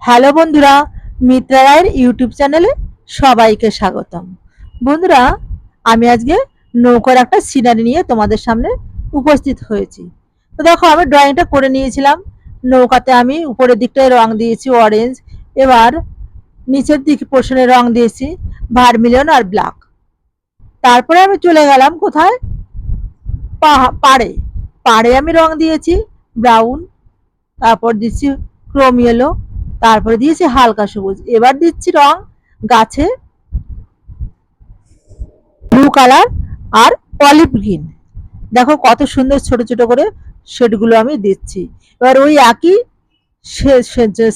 Hello বন্ধুরা, মিত্রা রায়ের YouTube চ্যানেলে সবাইকে স্বাগতম। বন্ধুরা, আমি আজকে নৌকার একটা সিনারি নিয়ে তোমাদের সামনে উপস্থিত হয়েছি। তো দেখো, আমি ড্রয়িংটা করে নিয়েছিলাম। নৌকাতে আমি উপরের দিকটায় রং দিয়েছি অরেঞ্জ, এবার নিচের দিক পোর্শনে রং দিয়েছি ভার্মিলিয়ন আর ব্ল্যাক। তারপরে আমি চলে গেলাম কোথায়, পাড়ে। পাড়ে আমি রং দিয়েছি ব্রাউন, তারপর দিচ্ছি ক্রোম ইয়েলো, তারপরে দিয়েছি হালকা সবুজ। এবার দিচ্ছি রং গাছে ব্লু কালার আর অলিভ গ্রিন। দেখো কত সুন্দর ছোট ছোট করে শেডগুলো আমি দিচ্ছি। এবার ওই একই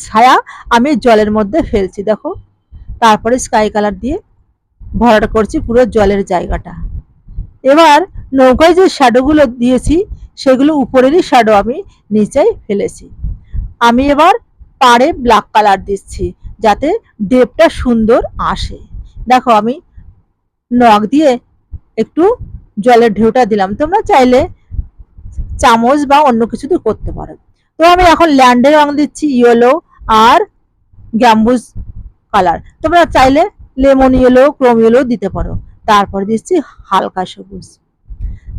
ছায়া আমি জলের মধ্যে ফেলছি, দেখো। তারপরে স্কাই কালার দিয়ে ভরাট করছি পুরো জলের জায়গাটা। এবার নৌকায় যে শ্যাডোগুলো দিয়েছি সেগুলো উপরেরই শ্যাডো আমি নিচেই ফেলেছি। আমি এবার পাড়ে ব্ল্যাক কালার দিচ্ছি যাতে ডেপটা সুন্দর আসে। দেখো, আমি নখ দিয়ে একটু জলের ঢেউটা দিলাম, তোমরা চাইলে চামচ বা অন্য কিছু দিয়ে করতে পারো। তো আমি এখন ল্যান্ডে রং দিচ্ছি ইয়েলো আর গ্যাম্বুজ কালার, তোমরা চাইলে লেমন ইয়েলো ক্রোম ইয়েলো দিতে পারো। তারপর দিচ্ছি হালকা সবুজ।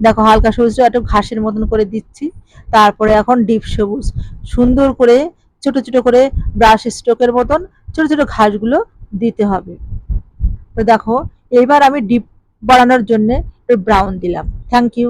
দেখো, হালকা সবুজটা একটু ঘাসের মতন করে দিচ্ছি। তারপরে এখন ডিপ সবুজ সুন্দর করে ছোট ছোট করে ব্রাশ স্ট্রোকের মতন ছোট ছোট ঘাসগুলো দিতে হবে। তো দেখো, এইবার আমি ডিপ বাড়ানোর জন্য ব্রাউন দিলাম। Thank you.